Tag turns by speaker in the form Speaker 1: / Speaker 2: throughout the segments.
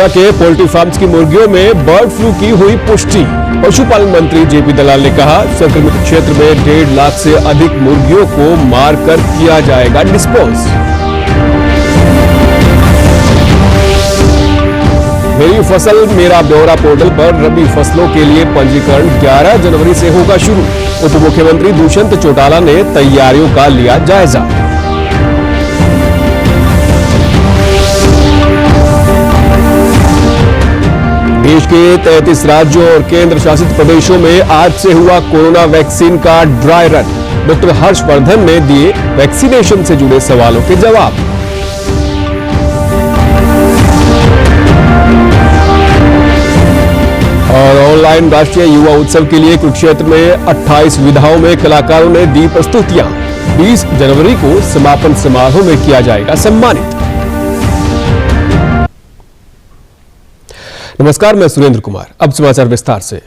Speaker 1: पंचकुला के poultry farms की मुर्गियों में बर्ड फ्लू की हुई पुष्टि। पशुपालन मंत्री जेपी दलाल ने कहा, संक्रमित क्षेत्र में 1.5 लाख से अधिक मुर्गियों को मारकर किया जाएगा डिस्पोज। मेरी फसल मेरा ब्यौरा पोर्टल पर रबी फसलों के लिए पंजीकरण 11 जनवरी से होगा शुरू। उप मुख्यमंत्री दुष्यंत चौटाला ने तैयारियों का लिया जायजा। देश के 33 राज्यों और केंद्र शासित प्रदेशों में आज से हुआ कोरोना वैक्सीन का ड्राई रन। डॉक्टर हर्षवर्धन ने दिए वैक्सीनेशन से जुड़े सवालों के जवाब। और ऑनलाइन राष्ट्रीय युवा उत्सव के लिए कुरुक्षेत्र में 28 विधाओं में कलाकारों ने दी प्रस्तुतियां। 20 जनवरी को समापन समारोह में किया जाएगा सम्मानित। नमस्कार, मैं सुरेंद्र कुमार। अब समाचार विस्तार से।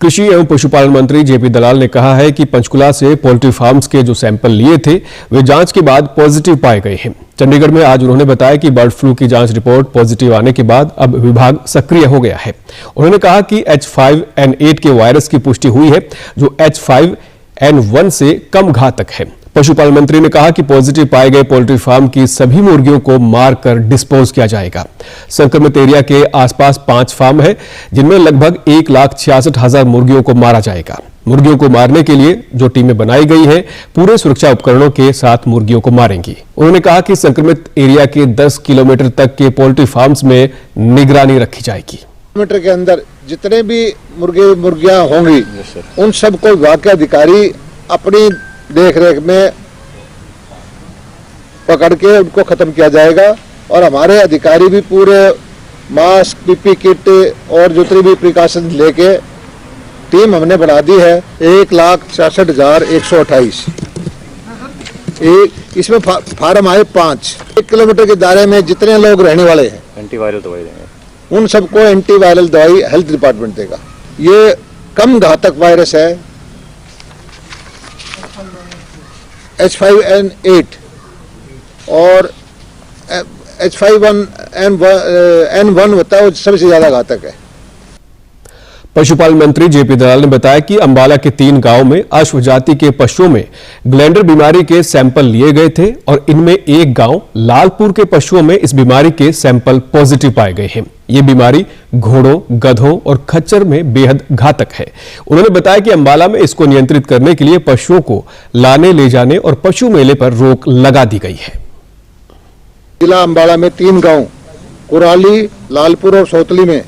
Speaker 1: कृषि एवं पशुपालन मंत्री जेपी दलाल ने कहा है कि पंचकुला से पोल्ट्री फार्म्स के जो सैंपल लिए थे वे जांच के बाद पॉजिटिव पाए गए हैं। चंडीगढ़ में आज उन्होंने बताया कि बर्ड फ्लू की जांच रिपोर्ट पॉजिटिव आने के बाद अब विभाग सक्रिय हो गया है। उन्होंने कहा कि H5N8 के वायरस की पुष्टि हुई है जो H5N1 से कम घातक है। पशुपालन मंत्री ने कहा कि पॉजिटिव पाए गए पोल्ट्री फार्म की सभी मुर्गियों को मारकर डिस्पोज किया जाएगा। संक्रमित एरिया के आसपास 5 फार्म है जिनमें लगभग 1,66,000 मुर्गियों को मारा जाएगा। मुर्गियों को मारने के लिए जो टीमें बनाई गई हैं पूरे सुरक्षा उपकरणों के साथ मुर्गियों को मारेंगी। उन्होंने कहा कि संक्रमित एरिया के 10 किलोमीटर तक के पोल्ट्री फार्म्स में निगरानी रखी जाएगी।
Speaker 2: किलोमीटर के अंदर जितने भी मुर्गियां होंगी उन सबको विभाग के अधिकारी अपनी देख रेख में पकड़ के उनको खत्म किया जाएगा। और हमारे अधिकारी भी पूरे मास्क, पीपी किट और जितनी भी प्रिकॉशन लेके टीम हमने बना दी है। 1,66,128 इसमें फार्म आए 5। 1 किलोमीटर के दायरे में जितने लोग रहने वाले हैं
Speaker 3: एंटीवायरल दवाई देंगे,
Speaker 2: उन सबको एंटीवायरल दवाई हेल्थ डिपार्टमेंट देगा। ये कम घातक वायरस है। H5N8 और H5N1 होता है वो सबसे ज्यादा घातक है।
Speaker 1: पशुपालन मंत्री जेपी दलाल ने बताया कि अंबाला के 3 गांव में अश्व जाति के पशुओं में ग्लैंडर बीमारी के सैंपल लिए गए थे और इनमें एक गांव लालपुर के पशुओं में इस बीमारी के सैंपल पॉजिटिव पाए गए हैं। ये बीमारी घोड़ों, गधों और खच्चर में बेहद घातक है। उन्होंने बताया कि अंबाला में इसको नियंत्रित करने के लिए पशुओं को लाने ले जाने और पशु मेले पर रोक लगा दी गई है।
Speaker 2: जिला अंबाला में 3 गांव कुराली, लालपुर और सोतली में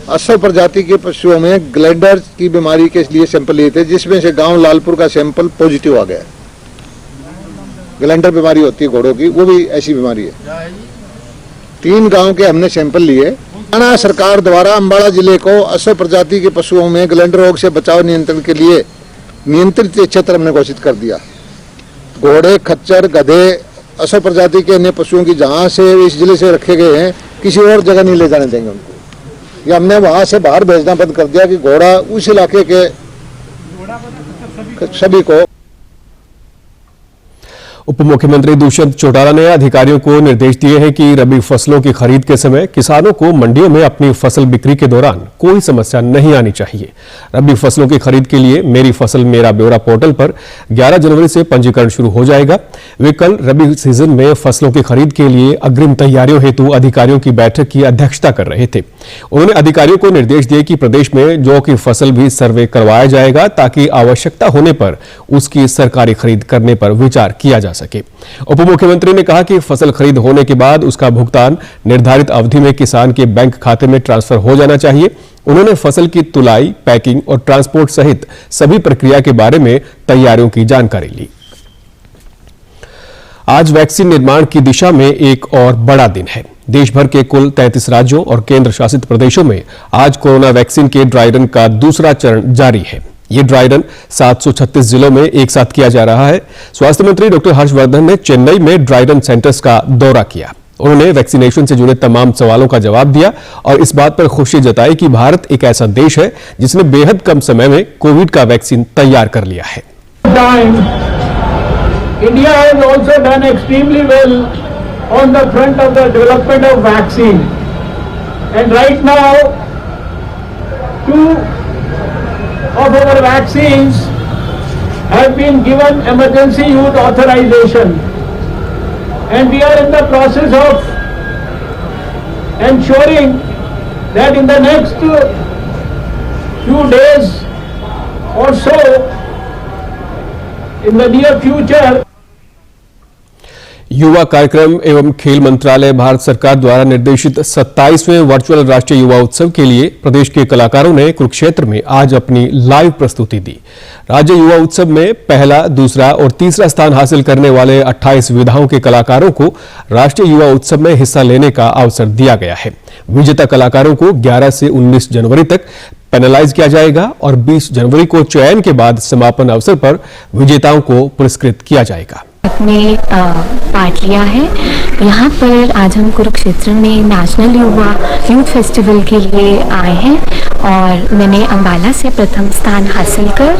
Speaker 2: अश्व प्रजाति के पशुओं में ग्लैंडर की बीमारी के लिए सैंपल लिए थे, जिसमें से गांव लालपुर का सैंपल पॉजिटिव आ गया। ग्लैंडर बीमारी होती है घोड़ों की, वो भी ऐसी बीमारी है। 3 गांव के हमने सैंपल लिए। हरियाणा सरकार द्वारा अंबाला जिले को अश्व प्रजाति के पशुओं में ग्लैंडर रोग से बचाव नियंत्रण के लिए नियंत्रित क्षेत्र हमने घोषित कर दिया। घोड़े, खच्चर, गधे, अश्व प्रजाति के अन्य पशुओं की जहां से इस जिले से रखे गए हैं किसी और जगह नहीं ले जाने देंगे उनको। या हमने वहां से बाहर भेजना बंद कर दिया कि घोड़ा उस इलाके के सभी को।
Speaker 1: उप मुख्यमंत्री दुष्यंत चौटाला ने अधिकारियों को निर्देश दिए हैं कि रबी फसलों की खरीद के समय किसानों को मंडियों में अपनी फसल बिक्री के दौरान कोई समस्या नहीं आनी चाहिए। रबी फसलों की खरीद के लिए मेरी फसल मेरा ब्यौरा पोर्टल पर 11 जनवरी से पंजीकरण शुरू हो जाएगा। वे कल रबी सीजन में फसलों की खरीद के लिए अग्रिम तैयारियों हेतु अधिकारियों की बैठक की अध्यक्षता कर रहे थे। उन्होंने अधिकारियों को निर्देश दिए कि प्रदेश में जौ की फसल भी सर्वे करवाया जाएगा ताकि आवश्यकता होने पर उसकी सरकारी खरीद करने पर विचार किया जा सके। उप मुख्यमंत्री ने कहा कि फसल खरीद होने के बाद उसका भुगतान निर्धारित अवधि में किसान के बैंक खाते में ट्रांसफर हो जाना चाहिए। उन्होंने फसल की तुलाई, पैकिंग और ट्रांसपोर्ट सहित सभी प्रक्रिया के बारे में तैयारियों की जानकारी ली। आज वैक्सीन निर्माण की दिशा में एक और बड़ा दिन है। देश भर के कुल 33 राज्यों और केंद्र शासित प्रदेशों में आज कोरोना वैक्सीन के ड्राई रन का दूसरा चरण जारी है। ये ड्राई रन 736 जिलों में एक साथ किया जा रहा है। स्वास्थ्य मंत्री डॉक्टर हर्षवर्धन ने चेन्नई में ड्राई रन सेंटर्स का दौरा किया। उन्होंने वैक्सीनेशन से जुड़े तमाम सवालों का जवाब दिया और इस बात पर खुशी जताई कि भारत एक ऐसा देश है जिसने बेहद कम समय में कोविड का वैक्सीन तैयार कर लिया है।
Speaker 4: India has also done extremely well on the front of the development of vaccine. And right now, 2 of our vaccines have been given emergency use authorization, and we are in the process of ensuring that in the next few days or so, in the near future,
Speaker 1: युवा कार्यक्रम एवं खेल मंत्रालय भारत सरकार द्वारा निर्देशित 27वें virtual राष्ट्रीय युवा उत्सव के लिए प्रदेश के कलाकारों ने कुरुक्षेत्र में आज अपनी लाइव प्रस्तुति दी। राज्य युवा उत्सव में पहला, दूसरा और तीसरा स्थान हासिल करने वाले 28 विधाओं के कलाकारों को राष्ट्रीय युवा उत्सव में हिस्सा लेने का अवसर दिया गया है। विजेता कलाकारों को 11 से 19 जनवरी तक पैनलाइज किया जाएगा और 20 जनवरी को चयन के बाद समापन अवसर पर विजेताओं को पुरस्कृत किया जाएगा।
Speaker 5: में पार्ट लिया है। यहाँ पर आज हम कुरुक्षेत्र में नेशनल युवा यूथ फेस्टिवल के लिए आए हैं और मैंने अंबाला से प्रथम स्थान हासिल कर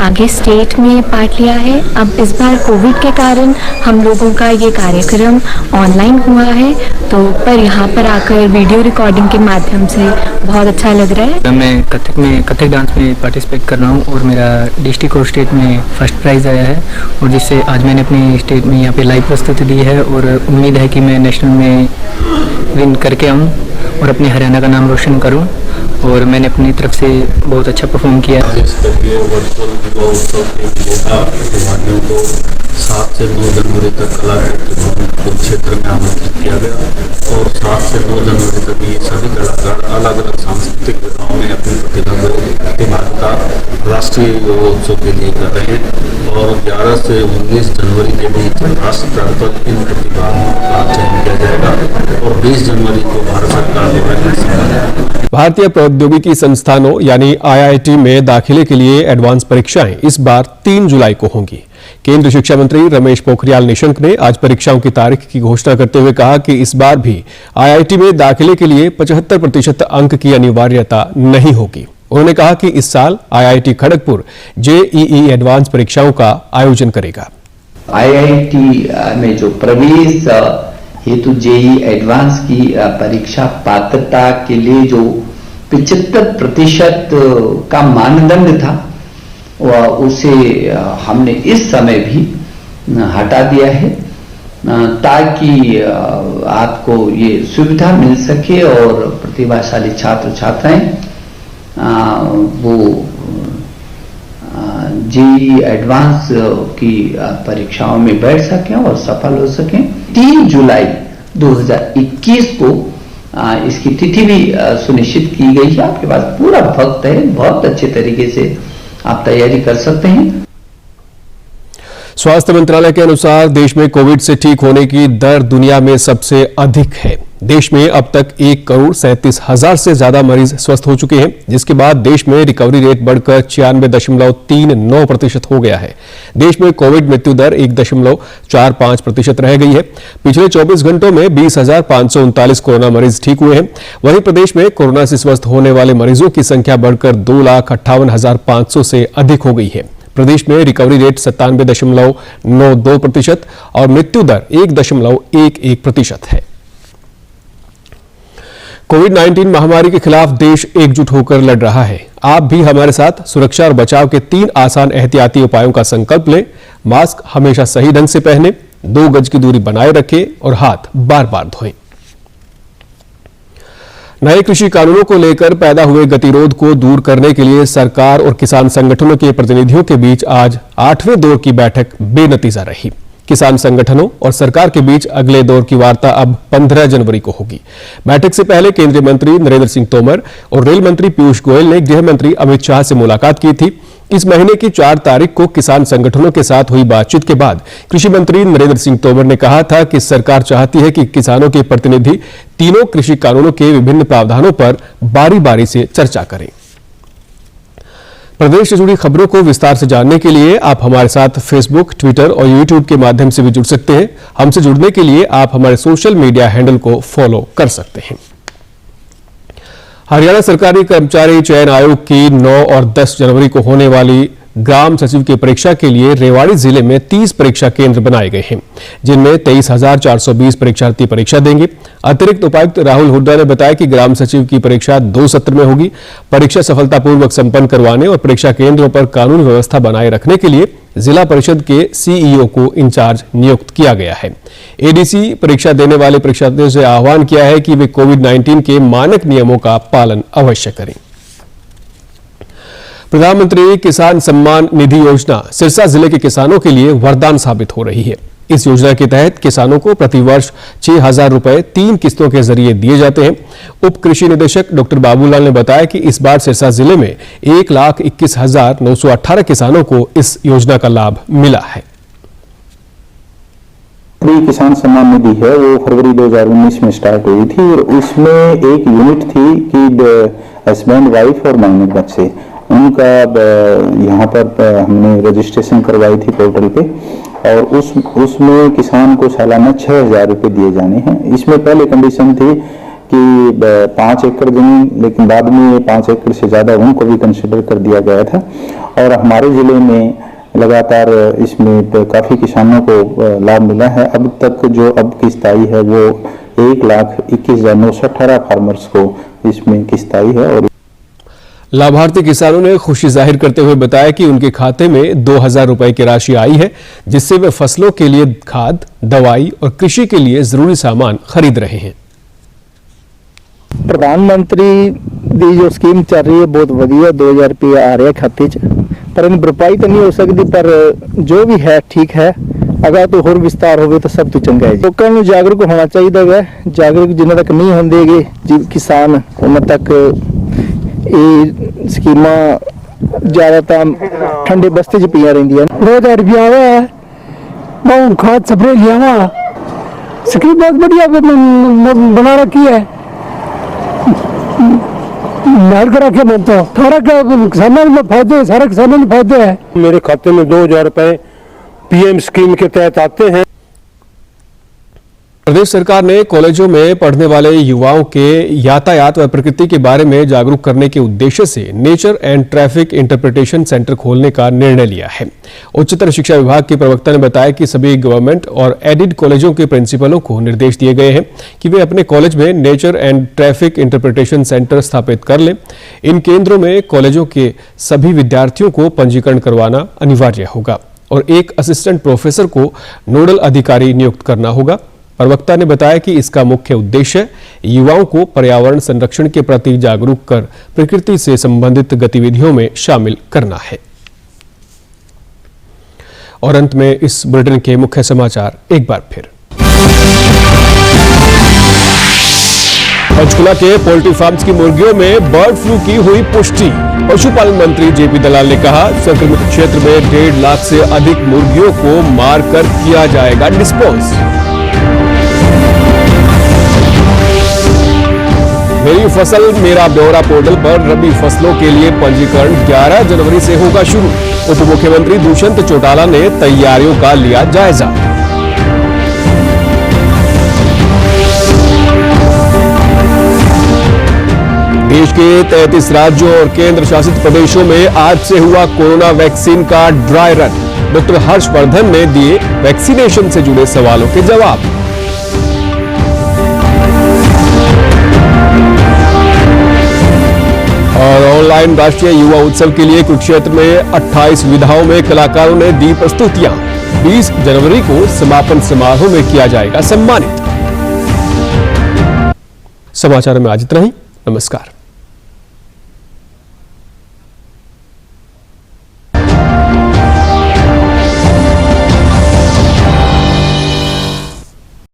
Speaker 5: आगे स्टेट में पार्ट लिया है। अब इस बार कोविड के कारण हम लोगों का ये कार्यक्रम ऑनलाइन हुआ है, तो पर यहाँ पर आकर वीडियो रिकॉर्डिंग के माध्यम से बहुत अच्छा लग रहा है।
Speaker 6: मैं कथक डांस में पार्टिसिपेट कर रहा हूँ और मेरा डिस्ट्रिक्ट और स्टेट में फर्स्ट प्राइज़ आया है, और जिससे आज मैंने अपनी स्टेट में यहाँ पे लाइव प्रस्तुति दी है और उम्मीद है कि मैं नेशनल में विन करके आऊँ और अपने हरियाणा का नाम रोशन करूँ, और मैंने अपनी तरफ से बहुत अच्छा परफॉर्म किया।
Speaker 7: वर्चुअल 7 से 9 जनवरी तक कलाकार क्षेत्र में आमंत्रित किया गया और 7 से 9 जनवरी तक ये सभी कलाकार अलग अलग सांस्कृतिक विधाओं में अपनी प्रतिभागिता राष्ट्रीय युवा उत्सव के लिए कर रहे हैं और 11 से 19 जनवरी के बीच राष्ट्र स्तर पर इन प्रतिभागियों का चयन किया जाएगा और 20 जनवरी को भारत सरकार द्वारा
Speaker 1: भारतीय प्रौद्योगिकी संस्थानों यानी IIT में दाखिले के लिए एडवांस परीक्षाएं इस बार 3 जुलाई को होंगी। केंद्रीय शिक्षा मंत्री रमेश पोखरियाल निशंक ने आज परीक्षाओं की तारीख की घोषणा करते हुए कहा कि इस बार भी IIT में दाखिले के लिए 75% अंक की अनिवार्यता नहीं होगी। उन्होंने कहा कि इस साल IIT खड़गपुर JEE एडवांस परीक्षाओं का आयोजन करेगा।
Speaker 8: IIT में जो प्रवेश हेतु JEE एडवांस की परीक्षा पात्रता के लिए जो 75% का मानदंड था उसे हमने इस समय भी हटा दिया है ताकि आपको ये सुविधा मिल सके और प्रतिभाशाली छात्र छात्राएं वो JEE एडवांस की परीक्षाओं में बैठ सकें और सफल हो सकें। 3 जुलाई 2021 को इसकी तिथि भी सुनिश्चित की गई है। आपके पास पूरा वक्त है, बहुत अच्छे तरीके से आप तैयारी कर सकते हैं।
Speaker 1: स्वास्थ्य मंत्रालय के अनुसार देश में कोविड से ठीक होने की दर दुनिया में सबसे अधिक है। देश में अब तक 1,37,000 से ज्यादा मरीज स्वस्थ हो चुके हैं, जिसके बाद देश में रिकवरी रेट बढ़कर 96.39% हो गया है। देश में कोविड मृत्यु दर 1.45% रह गई है। पिछले 24 घंटों में 20,539 कोरोना मरीज ठीक हुए हैं। वहीं प्रदेश में कोरोना से स्वस्थ होने वाले मरीजों की संख्या बढ़कर 2,58,500 से अधिक हो गई है। प्रदेश में रिकवरी रेट 97.92% और मृत्यु दर 1.11% है। कोविड-19 महामारी के खिलाफ देश एकजुट होकर लड़ रहा है। आप भी हमारे साथ सुरक्षा और बचाव के 3 आसान एहतियाती उपायों का संकल्प लें। मास्क हमेशा सही ढंग से पहनें, 2 गज की दूरी बनाए रखें और हाथ बार-बार धोएं। नए कृषि कानूनों को लेकर पैदा हुए गतिरोध को दूर करने के लिए सरकार और किसान संगठनों के प्रतिनिधियों के बीच आज 8वें दौर की बैठक बेनतीजा रही। किसान संगठनों और सरकार के बीच अगले दौर की वार्ता अब 15 जनवरी को होगी। बैठक से पहले केंद्रीय मंत्री नरेंद्र सिंह तोमर और रेल मंत्री पीयूष गोयल ने गृह मंत्री अमित शाह से मुलाकात की थी। इस महीने की 4 तारीख को किसान संगठनों के साथ हुई बातचीत के बाद कृषि मंत्री नरेंद्र सिंह तोमर ने कहा था कि सरकार चाहती है कि किसानों के प्रतिनिधि तीनों कृषि कानूनों के विभिन्न प्रावधानों पर बारी-बारी से चर्चा करें। प्रदेश से जुड़ी खबरों को विस्तार से जानने के लिए आप हमारे साथ फेसबुक, ट्विटर और यूट्यूब के माध्यम से भी जुड़ सकते हैं। हमसे जुड़ने के लिए आप हमारे सोशल मीडिया हैंडल को फॉलो कर सकते हैं। हरियाणा सरकारी कर्मचारी चयन आयोग की 9 और 10 जनवरी को होने वाली ग्राम सचिव की परीक्षा के लिए रेवाड़ी जिले में 30 परीक्षा केंद्र बनाए गए हैं, जिनमें 23,420 परीक्षार्थी परीक्षा देंगे। अतिरिक्त उपायुक्त राहुल हुड्डा ने बताया कि ग्राम सचिव की परीक्षा 2 सत्र में होगी। परीक्षा सफलतापूर्वक संपन्न करवाने और परीक्षा केंद्रों पर कानून व्यवस्था बनाए रखने के लिए जिला परिषद के सीईओ को इंचार्ज नियुक्त किया गया है। एडीसी परीक्षा देने वाले परीक्षार्थियों से आह्वान किया है कि वे कोविड-19 के मानक नियमों का पालन अवश्य करें। प्रधानमंत्री किसान सम्मान निधि योजना सिरसा जिले के किसानों के लिए वरदान साबित हो रही है। इस योजना के तहत किसानों को प्रतिवर्ष 6,000 रुपए 3 किस्तों के जरिए दिए जाते हैं। उप कृषि निदेशक डॉक्टर बाबूलाल ने बताया कि इस बार सिरसा जिले में 1,21,918 किसानों को इस योजना का लाभ मिला है।
Speaker 9: किसान सम्मान निधि है वो फरवरी 2019 में स्टार्ट हुई थी और उसमें एक यूनिट थी कि हस्बैंड वाइफ और माइनर बच्चे, उनका यहाँ पर हमने रजिस्ट्रेशन करवाई थी पोर्टल पे और उसमें किसान को सालाना 6,000 रुपए दिए जाने हैं। इसमें पहले कंडीशन थी कि 5 एकड़ जमीन, लेकिन बाद में 5 एकड़ से ज़्यादा उनको भी कंसिडर कर दिया गया था और हमारे ज़िले में लगातार इसमें काफ़ी किसानों को लाभ मिला है। अब तक जो अब किस्त आई है वो 1,21,918 फार्मर्स को इसमें किस्त आई है। और
Speaker 1: लाभार्थी किसानों ने खुशी जाहिर करते हुए बताया कि उनके खाते में 2,000 रुपए की राशि आई है, जिससे वे फसलों के लिए खाद, दवाई और कृषि के लिए जरूरी सामान खरीद रहे हैं।
Speaker 10: प्रधानमंत्री दी जो स्कीम चल रही है बहुत वधिया, 2,000 रुपये आ रहे हैं खाते च, पर इन भरपाई तो नहीं हो सकती, पर जो भी है ठीक है। अगर तो होर विस्तार हो तो सब तो चंगा है। लोगों को जागरूक होना चाहिए है, जागरूक जिन्हें तक नहीं होंगे किसान उन्हें तक ये स्कीमा ज्यादातर ठंडे बस्ते च पिया रही है।
Speaker 11: 2,000 रुपया आया है, बहुत खाद स्प्रे लिया हुआ, स्कीम बहुत बढ़िया बना रखी है। मेहर कर रखे मैं तो सारा किसानों में फायदे, सारे किसानों में फायदे है।
Speaker 12: मेरे खाते में 2,000 रुपए पीएम स्कीम के तहत आते हैं।
Speaker 1: प्रदेश सरकार ने कॉलेजों में पढ़ने वाले युवाओं के यातायात व प्रकृति के बारे में जागरूक करने के उद्देश्य से nature and traffic interpretation centre खोलने का निर्णय लिया है। उच्चतर शिक्षा विभाग के प्रवक्ता ने बताया कि सभी गवर्नमेंट और एडिड कॉलेजों के प्रिंसिपलों को निर्देश दिए गए हैं कि वे अपने कॉलेज में nature and traffic interpretation centre स्थापित कर लें। इन केंद्रों में कॉलेजों के सभी विद्यार्थियों को पंजीकरण करवाना अनिवार्य होगा और एक असिस्टेंट प्रोफेसर को नोडल अधिकारी नियुक्त करना होगा। प्रवक्ता ने बताया कि इसका मुख्य उद्देश्य युवाओं को पर्यावरण संरक्षण के प्रति जागरूक कर प्रकृति से संबंधित गतिविधियों में शामिल करना है। और अंत में इस बुलेटिन के मुख्य समाचार एक बार फिर। पंचकुला के पोल्ट्री फार्म्स की मुर्गियों में बर्ड फ्लू की हुई पुष्टि। पशुपालन मंत्री जेपी दलाल ने कहा, संक्रमित क्षेत्र में 1.5 लाख से अधिक मुर्गियों को मारकर किया जाएगा डिस्पोज। मेरी फसल मेरा ब्यौरा पोर्टल पर रबी फसलों के लिए पंजीकरण 11 जनवरी से होगा शुरू। उप मुख्यमंत्री दुष्यंत चौटाला ने तैयारियों का लिया जायजा। देश के 33 राज्यों और केंद्र शासित प्रदेशों में आज से हुआ कोरोना वैक्सीन का ड्राई रन। डॉक्टर हर्षवर्धन ने दिए वैक्सीनेशन से जुड़े सवालों के जवाब। और ऑनलाइन राष्ट्रीय युवा उत्सव के लिए कुरुक्षेत्र में 28 विधाओं में कलाकारों ने दी प्रस्तुतियां। 20 जनवरी को समापन समारोह में किया जाएगा सम्मानित। समाचार में आज इतना ही। नमस्कार।